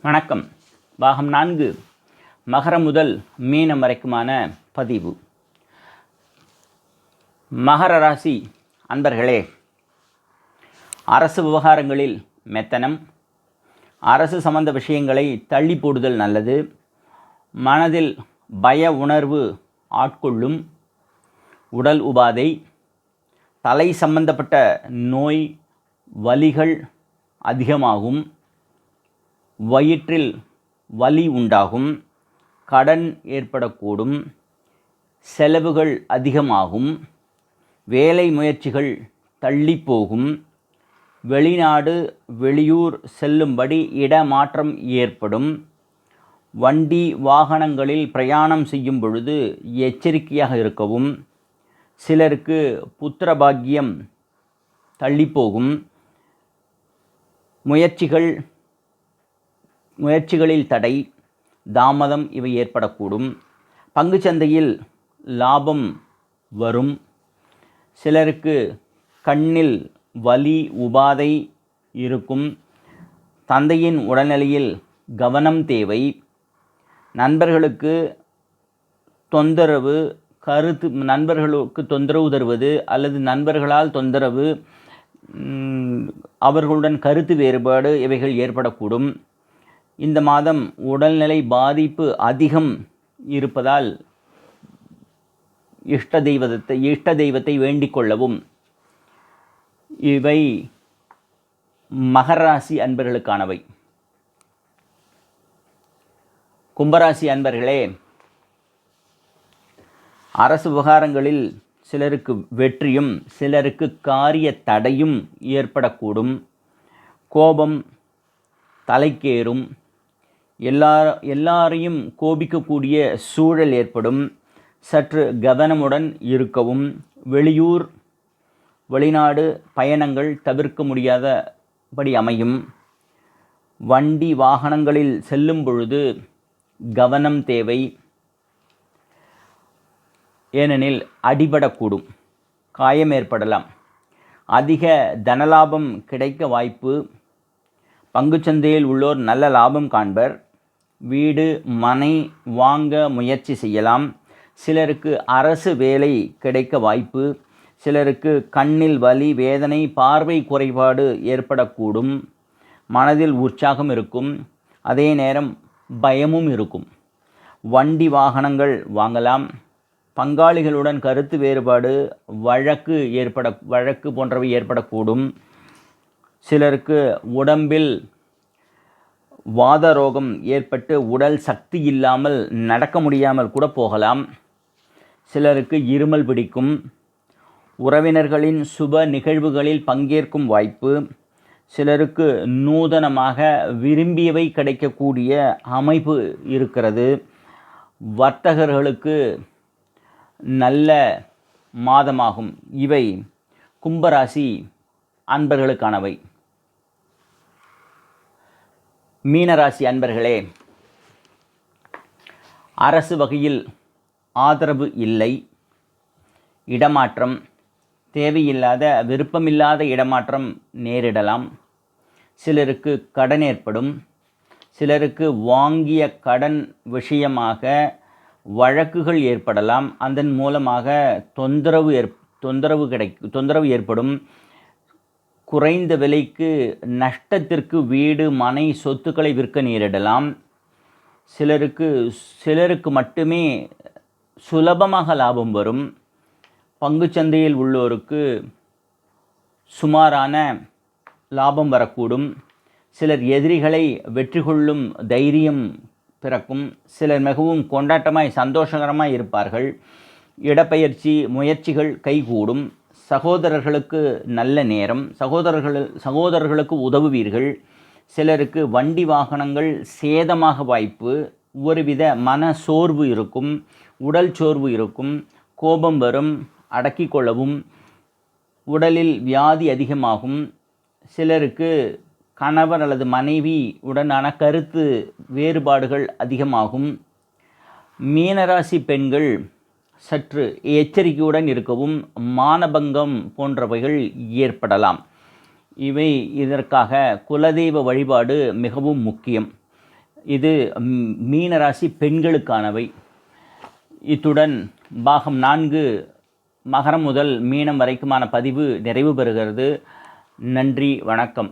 வணக்கம். பாகம் 4 மகரம் முதல் மீனம் வரைக்குமான பதிவு. மகர ராசி அன்பர்களே, அரசு விவகாரங்களில் மெத்தனம், அரசு சம்பந்த விஷயங்களை தள்ளி போடுதல் நல்லது. மனதில் பய உணர்வு ஆட்கொள்ளும். உடல் உபாதை, தலை சம்பந்தப்பட்ட நோய் வலிகள் அதிகமாகும். வயிற்றில் வலி உண்டாகும். கடன் ஏற்படக்கூடும். செலவுகள் அதிகமாகும். வேலை முயற்சிகள் தள்ளி போகும். வெளிநாடு வெளியூர் செல்லும்படி இடமாற்றம் ஏற்படும். வண்டி வாகனங்களில் பிரயாணம் செய்யும் பொழுது எச்சரிக்கையாக இருக்கவும். சிலருக்கு புத்திர பாக்கியம் தள்ளி போகும். முயற்சிகளில் தடை தாமதம் இவை ஏற்படக்கூடும். பங்குச்சந்தையில் லாபம் வரும். சிலருக்கு கண்ணில் வலி உபாதை இருக்கும். தந்தையின் உடல்நிலையில் கவனம் தேவை. நண்பர்களுக்கு தொந்தரவு தருவது அல்லது நண்பர்களால் தொந்தரவு, அவர்களுடன் கருத்து வேறுபாடு இவைகள் ஏற்படக்கூடும். இந்த மாதம் உடல்நிலை பாதிப்பு அதிகம் இருப்பதால் இஷ்ட தெய்வத்தை வேண்டிக் கொள்ளவும். இவை மகர ராசி அன்பர்களுக்கானவை. கும்பராசி அன்பர்களே, அரசு விவகாரங்களில் சிலருக்கு வெற்றியும் சிலருக்கு காரிய தடையும் ஏற்படக்கூடும். கோபம் தலைக்கேறும். எல்லாரையும் கோபிக்கக்கூடிய சூழல் ஏற்படும். சற்று கவனமுடன் இருக்கவும். வெளியூர் வெளிநாடு பயணங்கள் தவிர்க்க முடியாதபடி அமையும். வண்டி வாகனங்களில் செல்லும் பொழுது கவனம் தேவை. ஏனெனில் அடிபடக்கூடும், காயம் ஏற்படலாம். அதிக தனலாபம் கிடைக்க வாய்ப்பு. பங்குச்சந்தையில் உள்ளோர் நல்ல லாபம் காண்பர். வீடு மனை வாங்க முயற்சி செய்யலாம். சிலருக்கு அரசு வேலை கிடைக்க வாய்ப்பு. சிலருக்கு கண்ணில் வலி வேதனை பார்வை குறைபாடு ஏற்படக்கூடும். மனதில் உற்சாகம் இருக்கும், அதே நேரம் பயமும் இருக்கும். வண்டி வாகனங்கள் வாங்கலாம். பங்காளிகளுடன் கருத்து வேறுபாடு வழக்கு போன்றவை ஏற்படக்கூடும். சிலருக்கு உடம்பில் வாத ரோகம் ஏற்பட்டு உடல் சக்தி இல்லாமல் நடக்க முடியாமல் கூட போகலாம். சிலருக்கு இருமல் பிடிக்கும். உறவினர்களின் சுப நிகழ்வுகளில் பங்கேற்கும் வாய்ப்பு. சிலருக்கு நூதனமாக விரும்பியவை கிடைக்கக்கூடிய அமைப்பு இருக்கிறது. வர்த்தகர்களுக்கு நல்ல மாதமாகும். இவை கும்பராசி அன்பர்களுக்கானவை. மீனராசி அன்பர்களே, அரசு வகையில் ஆதரவு இல்லை. இடமாற்றம், தேவையில்லாத விருப்பமில்லாத இடமாற்றம் நேரிடலாம். சிலருக்கு கடன் ஏற்படும். சிலருக்கு வாங்கிய கடன் விஷயமாக வழக்குகள் ஏற்படலாம். அதன் மூலமாக தொந்தரவு ஏற்படும். குறைந்த விலைக்கு நஷ்டத்திற்கு வீடு மனை சொத்துக்களை விற்க நேரிடலாம். சிலருக்கு மட்டுமே சுலபமாக லாபம் வரும். பங்குச்சந்தையில் உள்ளோருக்கு சுமாரான லாபம் வரக்கூடும். சிலர் எதிரிகளை வெற்றி கொள்ளும் தைரியம் பிறக்கும். சிலர் மிகவும் கொண்டாட்டமாய் சந்தோஷகரமாய் இருப்பார்கள். இடப்பெயர்ச்சி முயற்சிகள் கைகூடும். சகோதரர்களுக்கு நல்ல நேரம். சகோதரர்களுக்கு உதவுவீர்கள். சிலருக்கு வண்டி வாகனங்கள் சேதமாக வாய்ப்பு. ஒருவித மன சோர்வு இருக்கும், உடல் சோர்வு இருக்கும். கோபம் வரும், அடக்கிக் கொள்ளவும். உடலில் வியாதி அதிகமாகும். சிலருக்கு கணவர் அல்லது மனைவி உடனான கருத்து வேறுபாடுகள் அதிகமாகும். மீனராசி பெண்கள் சற்று எச்சரிக்கையுடன் இருக்கவும். மானபங்கம் போன்றவைகள் ஏற்படலாம். இதற்காக குலதெய்வ வழிபாடு மிகவும் முக்கியம். இது மீனராசி பெண்களுக்கானவை. இத்துடன் பாகம் 4 மகரம் முதல் மீனம் வரைக்குமான பதிவு நிறைவு பெறுகிறது. நன்றி, வணக்கம்.